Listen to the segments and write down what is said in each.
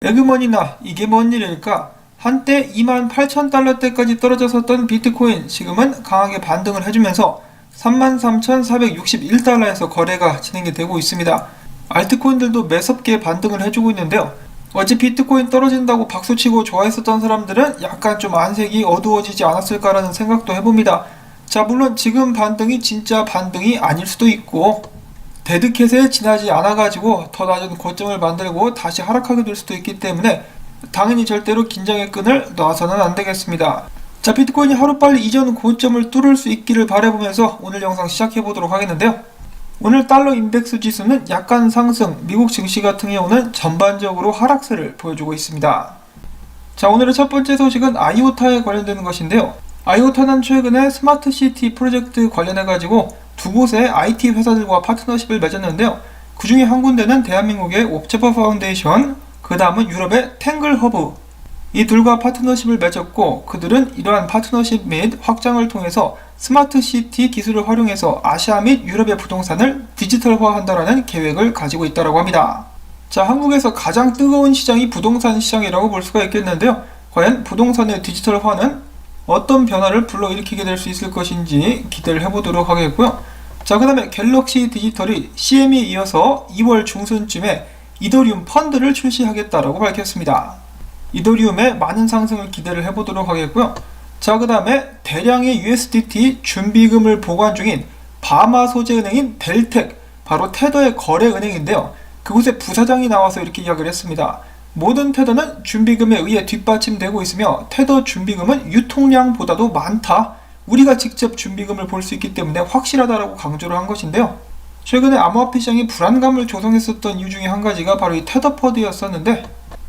에그머니나 이게 뭔 일일까? 한때 28,000달러대까지 떨어졌었던 비트코인 지금은 강하게 반등을 해주면서 33,461달러에서 거래가 진행이 되고 있습니다. 알트코인들도 매섭게 반등을 해주고 있는데요. 어제 비트코인 떨어진다고 박수치고 좋아했었던 사람들은 약간 좀 안색이 어두워지지 않았을까라는 생각도 해봅니다. 자, 물론 지금 반등이 진짜 반등이 아닐 수도 있고 데드캣에 지나지 않아가지고 더 낮은 고점을 만들고 다시 하락하게 될 수도 있기 때문에 당연히 절대로 긴장의 끈을 놔서는 안 되겠습니다. 자, 비트코인이 하루빨리 이전 고점을 뚫을 수 있기를 바라보면서 오늘 영상 시작해 보도록 하겠는데요. 오늘 달러 인덱스 지수는 약간 상승, 미국 증시 같은 경우는 전반적으로 하락세를 보여주고 있습니다. 자, 오늘의 첫 번째 소식은 아이오타에 관련되는 것인데요. 아이오타는 최근에 스마트시티 프로젝트 관련해가지고 두 곳의 IT 회사들과 파트너십을 맺었는데요. 그 중에 한 군데는 대한민국의 옵제퍼 파운데이션, 그 다음은 유럽의 탱글허브, 이 둘과 파트너십을 맺었고 그들은 이러한 파트너십 및 확장을 통해서 스마트시티 기술을 활용해서 아시아 및 유럽의 부동산을 디지털화한다라는 계획을 가지고 있다고 합니다. 자, 한국에서 가장 뜨거운 시장이 부동산 시장이라고 볼 수가 있겠는데요. 과연 부동산의 디지털화는 어떤 변화를 불러일으키게 될 수 있을 것인지 기대를 해보도록 하겠고요. 자, 그 다음에 갤럭시 디지털이 CM에 이어서 2월 중순쯤에 이더리움 펀드를 출시하겠다라고 밝혔습니다. 이더리움의 많은 상승을 기대를 해보도록 하겠고요. 자, 그 다음에 대량의 USDT 준비금을 보관 중인 바마 소재은행인 델텍, 바로 테더의 거래은행인데요. 그곳에 부사장이 나와서 이렇게 이야기를 했습니다. 모든 테더는 준비금에 의해 뒷받침되고 있으며 테더 준비금은 유통량보다도 많다. 우리가 직접 준비금을 볼 수 있기 때문에 확실하다라고 강조를 한 것인데요. 최근에 암호화폐 시장이 불안감을 조성했었던 이유 중에 한 가지가 바로 이 테더퍼드였었는데,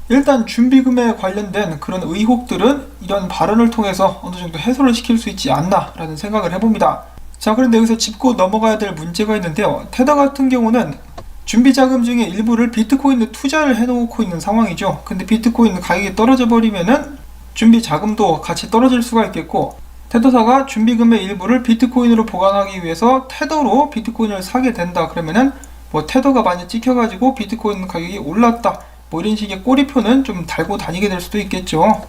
일단 준비금에 관련된 그런 의혹들은 이런 발언을 통해서 어느 정도 해소를 시킬 수 있지 않나라는 생각을 해봅니다. 자, 그런데 여기서 짚고 넘어가야 될 문제가 있는데요. 테더 같은 경우는 준비자금 중에 일부를 비트코인에 투자를 해놓고 있는 상황이죠. 근데 비트코인 가격이 떨어져 버리면은 준비자금도 같이 떨어질 수가 있겠고, 테더사가 준비금의 일부를 비트코인으로 보관하기 위해서 테더로 비트코인을 사게 된다 그러면은 테더가 많이 찍혀가지고 비트코인 가격이 올랐다, 이런 식의 꼬리표는 좀 달고 다니게 될 수도 있겠죠.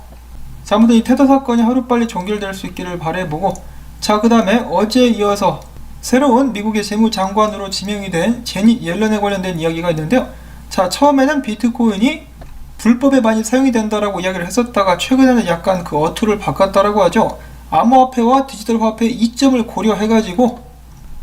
자, 아무튼 이 테더 사건이 하루빨리 종결될 수 있기를 바라보고, 자, 그 다음에 어제에 이어서 새로운 미국의 재무장관으로 지명이 된 제닛 옐런에 관련된 이야기가 있는데요. 자, 처음에는 비트코인이 불법에 많이 사용이 된다라고 이야기를 했었다가 최근에는 약간 그 어투를 바꿨다라고 하죠. 암호화폐와 디지털 화폐의 이점을 고려해가지고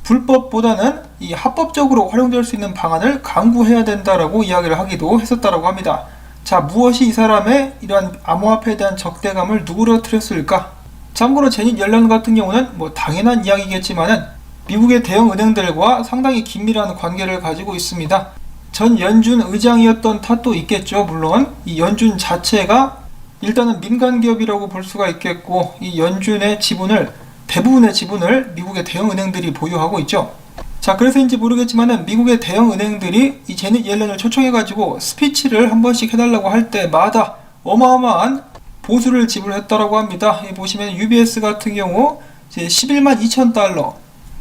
불법보다는 이 합법적으로 활용될 수 있는 방안을 강구해야 된다라고 이야기를 하기도 했었다라고 합니다. 자, 무엇이 이 사람의 이러한 암호화폐에 대한 적대감을 누그러뜨렸을까? 참고로 제닛 옐런 같은 경우는 당연한 이야기겠지만은 미국의 대형 은행들과 상당히 긴밀한 관계를 가지고 있습니다. 전 연준 의장이었던 탓도 있겠죠. 물론 이 연준 자체가 일단은 민간 기업이라고 볼 수가 있겠고, 이 연준의 지분을, 대부분의 지분을 미국의 대형 은행들이 보유하고 있죠. 자, 그래서인지 모르겠지만은 미국의 대형 은행들이 이 제닛 옐런을 초청해가지고 스피치를 한 번씩 해달라고 할 때마다 어마어마한 보수를 지불했다라고 합니다. 여기 보시면 UBS 같은 경우 이제 11만 2천 달러,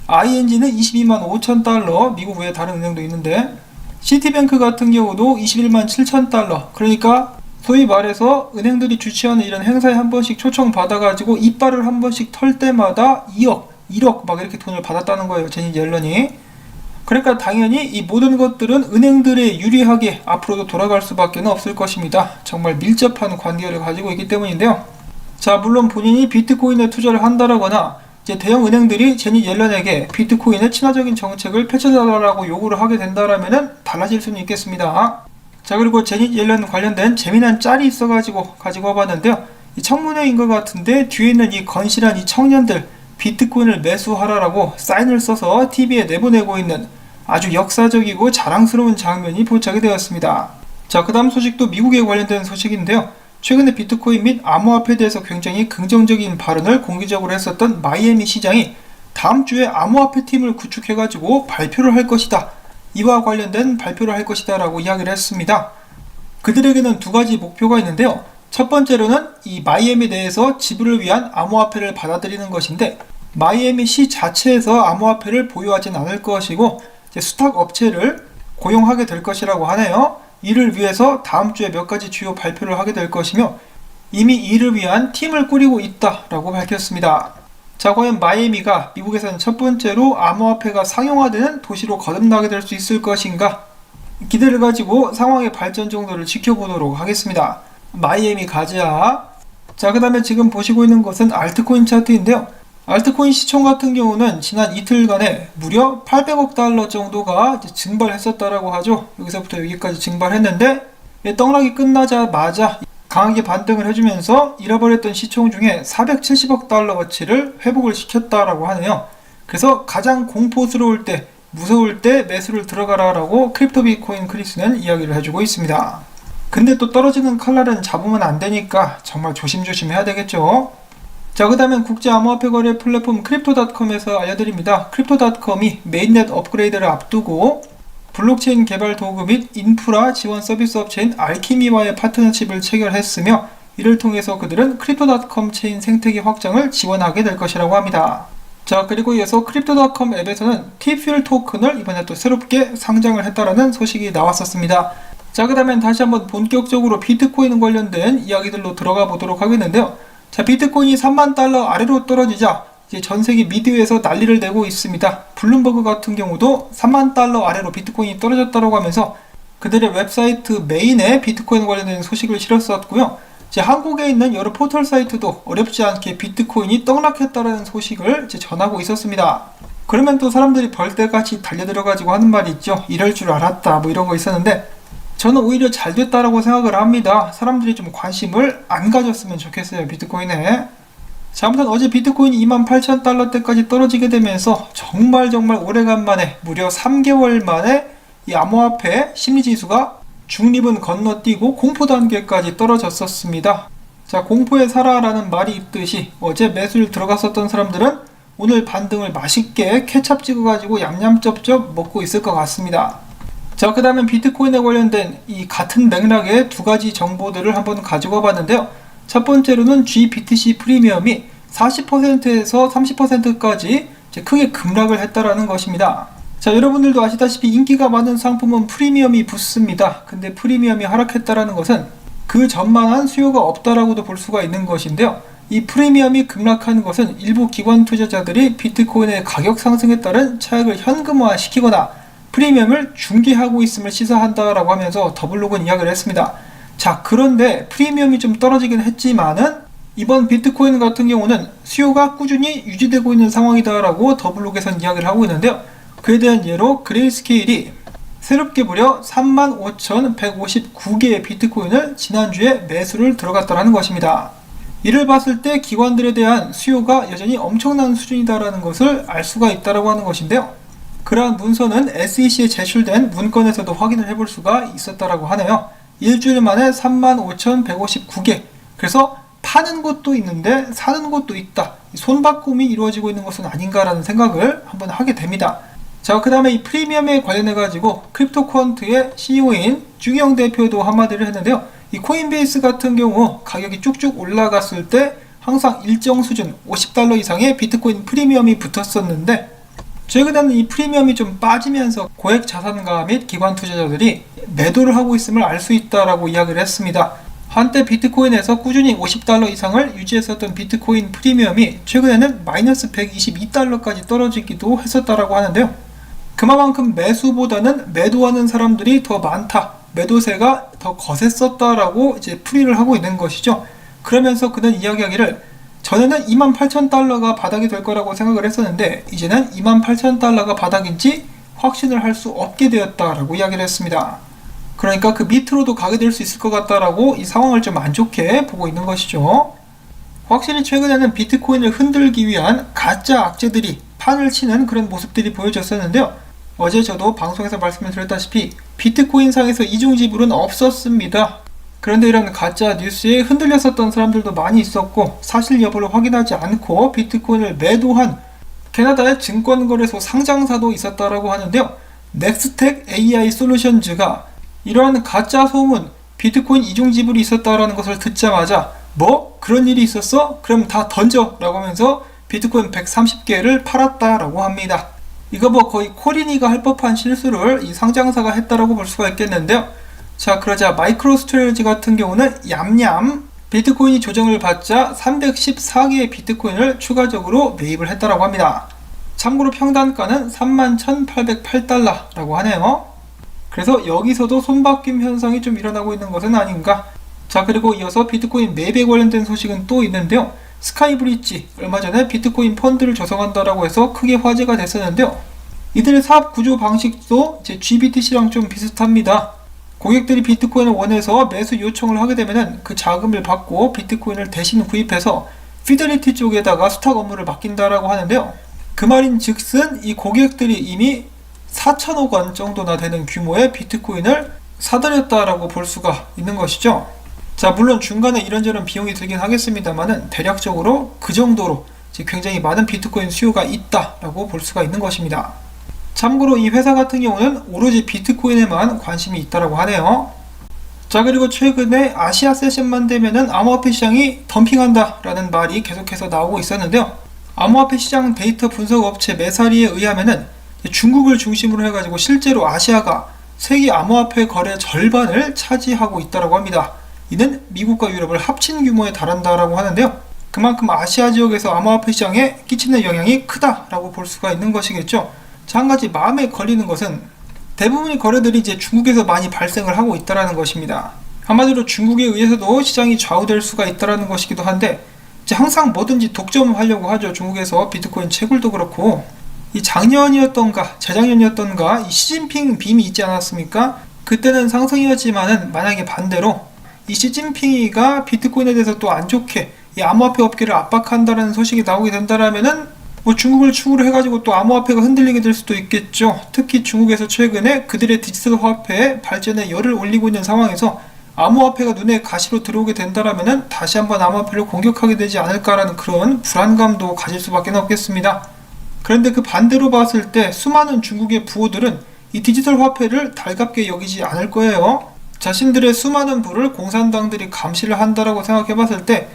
ING는 22만 5천 달러, 미국 외에 다른 은행도 있는데, 시티뱅크 같은 경우도 21만 7천 달러, 그러니까 소위 말해서 은행들이 주최하는 이런 행사에 한 번씩 초청 받아가지고 이빨을 한 번씩 털 때마다 2억, 1억 막 이렇게 돈을 받았다는 거예요, 제닛 옐런이. 그러니까 당연히 이 모든 것들은 은행들에 유리하게 앞으로도 돌아갈 수밖에 없을 것입니다. 정말 밀접한 관계를 가지고 있기 때문인데요. 자, 물론 본인이 비트코인에 투자를 한다라거나 이제 대형 은행들이 제닛 옐런에게 비트코인의 친화적인 정책을 펼쳐달라고 요구를 하게 된다라면은 달라질 수는 있겠습니다. 자, 그리고 제닛 옐런 관련된 재미난 짤이 있어가지고 가지고 와봤는데요. 이 청문회인 것 같은데 뒤에 있는 이 건실한 이 청년들, 비트코인을 매수하라라고 사인을 써서 TV에 내보내고 있는 아주 역사적이고 자랑스러운 장면이 포착이 되었습니다. 자, 그 다음 소식도 미국에 관련된 소식인데요. 최근에 비트코인 및 암호화폐에 대해서 굉장히 긍정적인 발언을 공개적으로 했었던 마이애미 시장이 다음 주에 암호화폐 팀을 구축해가지고 발표를 할 것이다, 이와 관련된 발표를 할 것이다 라고 이야기를 했습니다. 그들에게는 두 가지 목표가 있는데요. 첫 번째로는 이 마이애미 내에서 지불을 위한 암호화폐를 받아들이는 것인데, 마이애미 시 자체에서 암호화폐를 보유하진 않을 것이고 이제 수탁 업체를 고용하게 될 것이라고 하네요. 이를 위해서 다음 주에 몇 가지 주요 발표를 하게 될 것이며 이미 이를 위한 팀을 꾸리고 있다라고 밝혔습니다. 자, 과연 마이애미가 미국에서는 첫 번째로 암호화폐가 상용화되는 도시로 거듭나게 될 수 있을 것인가? 기대를 가지고 상황의 발전 정도를 지켜보도록 하겠습니다. 마이애미 가자. 자, 그 다음에 지금 보시고 있는 것은 알트코인 차트인데요. 알트코인 시총 같은 경우는 지난 이틀간에 무려 800억 달러 정도가 증발했었다라고 하죠. 여기서부터 여기까지 증발했는데 떡락이 끝나자마자 강하게 반등을 해주면서 잃어버렸던 시총 중에 470억 달러어치를 회복을 시켰다라고 하네요. 그래서 가장 공포스러울 때, 무서울 때 매수를 들어가라라고 크립토 비트코인 크리스는 이야기를 해주고 있습니다. 근데 또 떨어지는 칼날은 잡으면 안 되니까 정말 조심조심 해야 되겠죠. 자, 그 다음엔 국제 암호화폐 거래 플랫폼 크립토닷컴에서 알려드립니다. 크립토닷컴이 메인넷 업그레이드를 앞두고 블록체인 개발 도구 및 인프라 지원 서비스 업체인 알키미와의 파트너십을 체결했으며 이를 통해서 그들은 크립토닷컴 체인 생태계 확장을 지원하게 될 것이라고 합니다. 자, 그리고 이어서 크립토닷컴 앱에서는 T-퓨얼 토큰을 이번에 또 새롭게 상장을 했다라는 소식이 나왔었습니다. 자, 그 다음엔 다시 한번 본격적으로 비트코인 관련된 이야기들로 들어가 보도록 하겠는데요. 자, 비트코인이 3만 달러 아래로 떨어지자 이제 전 세계 미디어에서 난리를 내고 있습니다. 블룸버그 같은 경우도 3만 달러 아래로 비트코인이 떨어졌다고 하면서 그들의 웹사이트 메인에 비트코인 관련된 소식을 실었었고요. 이제 한국에 있는 여러 포털 사이트도 어렵지 않게 비트코인이 떡락했다는 소식을 이제 전하고 있었습니다. 그러면 또 사람들이 벌떼같이 달려들어가지고 하는 말이 있죠. 이럴 줄 알았다 뭐 이런 거 있었는데 저는 오히려 잘 됐다라고 생각을 합니다. 사람들이 좀 관심을 안 가졌으면 좋겠어요, 비트코인에. 자, 아무튼 어제 비트코인이 28,000달러대까지 떨어지게 되면서 정말 오래간만에 무려 3개월 만에 이 암호화폐 심리지수가 중립은 건너뛰고 공포 단계까지 떨어졌었습니다. 자, 공포에 살아라는 말이 있듯이 어제 매수를 들어갔었던 사람들은 오늘 반등을 맛있게 케찹 찍어가지고 얌얌쩝쩝 먹고 있을 것 같습니다. 자, 그 다음에 비트코인에 관련된 이 같은 맥락의 두 가지 정보들을 한번 가지고 봤는데요. 첫 번째로는 GBTC 프리미엄이 40%에서 30%까지 크게 급락을 했다라는 것입니다. 자, 여러분들도 아시다시피 인기가 많은 상품은 프리미엄이 붙습니다. 근데 프리미엄이 하락했다라는 것은 그 전만한 수요가 없다라고도 볼 수가 있는 것인데요. 이 프리미엄이 급락하는 것은 일부 기관 투자자들이 비트코인의 가격 상승에 따른 차익을 현금화 시키거나 프리미엄을 중개하고 있음을 시사한다라고 하면서 더블록은 이야기를 했습니다. 자, 그런데 프리미엄이 좀 떨어지긴 했지만은 이번 비트코인 같은 경우는 수요가 꾸준히 유지되고 있는 상황이다라고 더블록에서는 이야기를 하고 있는데요. 그에 대한 예로 그레이스케일이 새롭게 무려 35,159개의 비트코인을 지난주에 매수를 들어갔다라는 것입니다. 이를 봤을 때 기관들에 대한 수요가 여전히 엄청난 수준이다라는 것을 알 수가 있다라고 하는 것인데요. 그러한 문서는 SEC에 제출된 문건에서도 확인을 해볼 수가 있었다라고 하네요. 일주일 만에 35,159개. 그래서 파는 곳도 있는데 사는 곳도 있다. 손바꿈이 이루어지고 있는 것은 아닌가라는 생각을 한번 하게 됩니다. 자, 그 다음에 이 프리미엄에 관련해가지고 크립토쿼언트의 CEO인 주기영 대표도 한마디를 했는데요. 이 코인베이스 같은 경우 가격이 쭉쭉 올라갔을 때 항상 일정 수준 50달러 이상의 비트코인 프리미엄이 붙었었는데 최근에는 이 프리미엄이 좀 빠지면서 고액 자산가 및 기관 투자자들이 매도를 하고 있음을 알 수 있다라고 이야기를 했습니다. 한때 비트코인에서 꾸준히 50달러 이상을 유지했었던 비트코인 프리미엄이 최근에는 마이너스 122달러까지 떨어지기도 했었다라고 하는데요. 그만큼 매수보다는 매도하는 사람들이 더 많다. 매도세가 더 거셌었다라고 이제 풀이를 하고 있는 것이죠. 그러면서 그는 이야기하기를 전에는 28,000달러가 바닥이 될 거라고 생각을 했었는데 이제는 28,000달러가 바닥인지 확신을 할 수 없게 되었다라고 이야기를 했습니다. 그러니까 그 밑으로도 가게 될 수 있을 것 같다라고 이 상황을 좀 안 좋게 보고 있는 것이죠. 확실히 최근에는 비트코인을 흔들기 위한 가짜 악재들이 판을 치는 그런 모습들이 보여졌었는데요. 어제 저도 방송에서 말씀을 드렸다시피 비트코인 상에서 이중지불은 없었습니다. 그런데 이런 가짜 뉴스에 흔들렸었던 사람들도 많이 있었고 사실 여부를 확인하지 않고 비트코인을 매도한 캐나다의 증권거래소 상장사도 있었다라고 하는데요. 넥스텍 AI 솔루션즈가 이러한 가짜 소문, 비트코인 이중지불이 있었다라는 것을 듣자마자 뭐? 그런 일이 있었어? 그럼 다 던져! 라고 하면서 비트코인 130개를 팔았다라고 합니다. 이거 뭐 거의 코린이가 할 법한 실수를 이 상장사가 했다라고 볼 수가 있겠는데요. 자, 그러자 마이크로스트레이지 같은 경우는 얌얌 비트코인이 조정을 받자 314개의 비트코인을 추가적으로 매입을 했다라고 합니다. 참고로 평단가는 31,808달러라고 하네요. 그래서 여기서도 손바뀜 현상이 좀 일어나고 있는 것은 아닌가. 자, 그리고 이어서 비트코인 매입에 관련된 소식은 또 있는데요. 스카이브리지, 얼마 전에 비트코인 펀드를 조성한다라고 해서 크게 화제가 됐었는데요. 이들의 사업 구조 방식도 제 GBTC랑 좀 비슷합니다. 고객들이 비트코인을 원해서 매수 요청을 하게 되면 그 자금을 받고 비트코인을 대신 구입해서 피델리티 쪽에다가 수탁 업무를 맡긴다라고 하는데요. 그 말인 즉슨 이 고객들이 이미 4천억 원 정도나 되는 규모의 비트코인을 사들였다라고 볼 수가 있는 것이죠. 자, 물론 중간에 이런저런 비용이 들긴 하겠습니다만은 대략적으로 그 정도로 굉장히 많은 비트코인 수요가 있다라고 볼 수가 있는 것입니다. 참고로 이 회사 같은 경우는 오로지 비트코인에만 관심이 있다라고 하네요. 자, 그리고 최근에 아시아 세션만 되면은 암호화폐 시장이 덤핑한다라는 말이 계속해서 나오고 있었는데요. 암호화폐 시장 데이터 분석 업체 메사리에 의하면은 중국을 중심으로 해가지고 실제로 아시아가 세계 암호화폐 거래 절반을 차지하고 있다라고 합니다. 이는 미국과 유럽을 합친 규모에 달한다라고 하는데요. 그만큼 아시아 지역에서 암호화폐 시장에 끼치는 영향이 크다라고 볼 수가 있는 것이겠죠. 자, 한 가지 마음에 걸리는 것은 대부분의 거래들이 이제 중국에서 많이 발생을 하고 있다라는 것입니다. 한마디로 중국에 의해서도 시장이 좌우될 수가 있다라는 것이기도 한데 이제 항상 뭐든지 독점하려고 하죠. 중국에서 비트코인 채굴도 그렇고 이 작년이었던가 재작년이었던가 이 시진핑 빔이 있지 않았습니까? 그때는 상승이었지만은 만약에 반대로 이 시진핑이가 비트코인에 대해서 또 안 좋게 이 암호화폐 업계를 압박한다는 소식이 나오게 된다라면은 뭐 중국을 축으로 해가지고 또 암호화폐가 흔들리게 될 수도 있겠죠. 특히 중국에서 최근에 그들의 디지털 화폐 발전에 열을 올리고 있는 상황에서 암호화폐가 눈에 가시로 들어오게 된다라면은 다시 한번 암호화폐를 공격하게 되지 않을까라는 그런 불안감도 가질 수밖에 없겠습니다. 그런데 그 반대로 봤을 때 수많은 중국의 부호들은 이 디지털 화폐를 달갑게 여기지 않을 거예요. 자신들의 수많은 부를 공산당들이 감시를 한다라고 생각해 봤을 때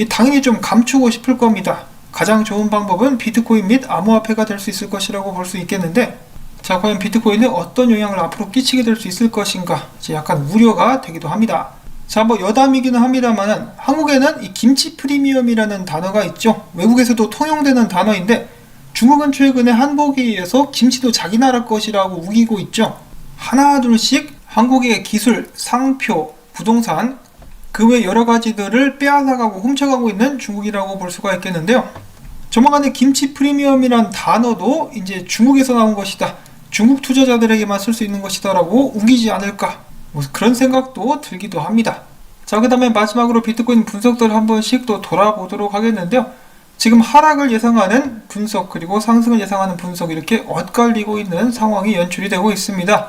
당연히 좀 감추고 싶을 겁니다. 가장 좋은 방법은 비트코인 및 암호화폐가 될 수 있을 것이라고 볼 수 있겠는데, 자, 과연 비트코인에 어떤 영향을 앞으로 끼치게 될 수 있을 것인가 이제 약간 우려가 되기도 합니다. 자, 뭐 여담이기는 합니다만은 한국에는 이 김치 프리미엄이라는 단어가 있죠. 외국에서도 통용되는 단어인데 중국은 최근에 한국에 의해서 김치도 자기 나라 것이라고 우기고 있죠. 하나 둘씩 한국의 기술, 상표, 부동산 그 외 여러 가지들을 빼앗아가고 훔쳐가고 있는 중국이라고 볼 수가 있겠는데요. 조만간에 김치 프리미엄이란 단어도 이제 중국에서 나온 것이다. 중국 투자자들에게만 쓸 수 있는 것이다 라고 우기지 않을까. 뭐 그런 생각도 들기도 합니다. 자, 그 다음에 마지막으로 비트코인 분석들 한 번씩 또 돌아보도록 하겠는데요. 지금 하락을 예상하는 분석 그리고 상승을 예상하는 분석 이렇게 엇갈리고 있는 상황이 연출이 되고 있습니다.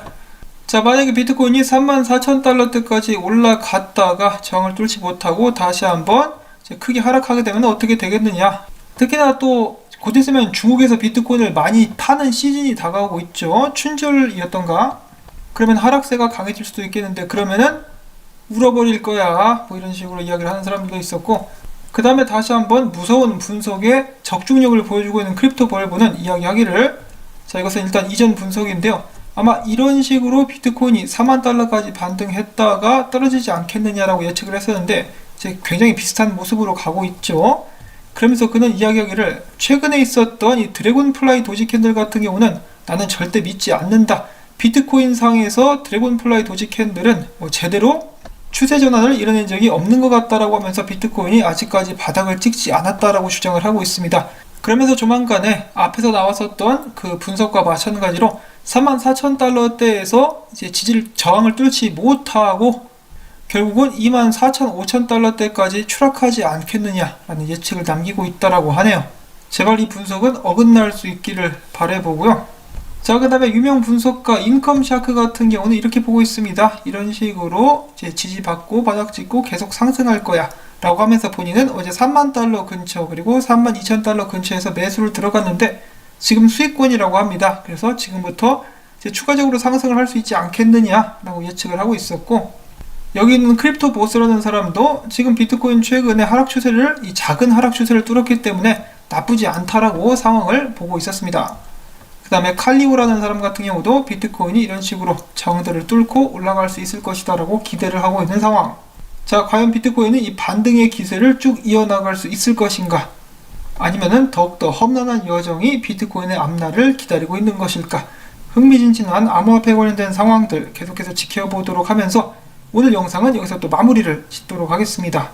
자, 만약에 비트코인이 34,000달러대까지 올라갔다가 저항을 뚫지 못하고 다시 한번 크게 하락하게 되면 어떻게 되겠느냐. 특히나 또 곧 있으면 중국에서 비트코인을 많이 파는 시즌이 다가오고 있죠. 춘절이었던가. 그러면 하락세가 강해질 수도 있겠는데 그러면은 울어버릴 거야 뭐 이런 식으로 이야기를 하는 사람들도 있었고, 그 다음에 다시 한번 무서운 분석의 적중력을 보여주고 있는 크립토 벌브는 이야기하기를, 자, 이것은 일단 이전 분석인데요. 아마 이런 식으로 비트코인이 4만 달러까지 반등했다가 떨어지지 않겠느냐라고 예측을 했었는데 이제 굉장히 비슷한 모습으로 가고 있죠. 그러면서 그는 이야기하기를 최근에 있었던 이 드래곤플라이 도지 캔들 같은 경우는 나는 절대 믿지 않는다. 비트코인 상에서 드래곤플라이 도지 캔들은 뭐 제대로 추세 전환을 이뤄낸 적이 없는 것 같다라고 하면서 비트코인이 아직까지 바닥을 찍지 않았다라고 주장을 하고 있습니다. 그러면서 조만간에 앞에서 나왔었던 그 분석과 마찬가지로 34,000달러대에서 이제 저항을 뚫지 못하고 결국은 24,500달러대까지 추락하지 않겠느냐라는 예측을 남기고 있다라고 하네요. 제발 이 분석은 어긋날 수 있기를 바라보고요. 자, 그 다음에 유명 분석가 인컴샤크 같은 경우는 이렇게 보고 있습니다. 이런 식으로 이제 지지받고 바닥 찍고 계속 상승할 거야 라고 하면서 본인은 어제 3만 달러 근처 그리고 32,000달러 근처에서 매수를 들어갔는데 지금 수익권이라고 합니다. 그래서 지금부터 이제 추가적으로 상승을 할 수 있지 않겠느냐 라고 예측을 하고 있었고, 여기 있는 크립토 보스라는 사람도 지금 비트코인 최근에 하락 추세를 이 작은 하락 추세를 뚫었기 때문에 나쁘지 않다라고 상황을 보고 있었습니다. 그 다음에 칼리오라는 사람 같은 경우도 비트코인이 이런 식으로 저항들을 뚫고 올라갈 수 있을 것이다 라고 기대를 하고 있는 상황. 자, 과연 비트코인은 이 반등의 기세를 쭉 이어나갈 수 있을 것인가? 아니면은 더욱더 험난한 여정이 비트코인의 앞날을 기다리고 있는 것일까? 흥미진진한 암호화폐 관련된 상황들 계속해서 지켜보도록 하면서 오늘 영상은 여기서 또 마무리를 짓도록 하겠습니다.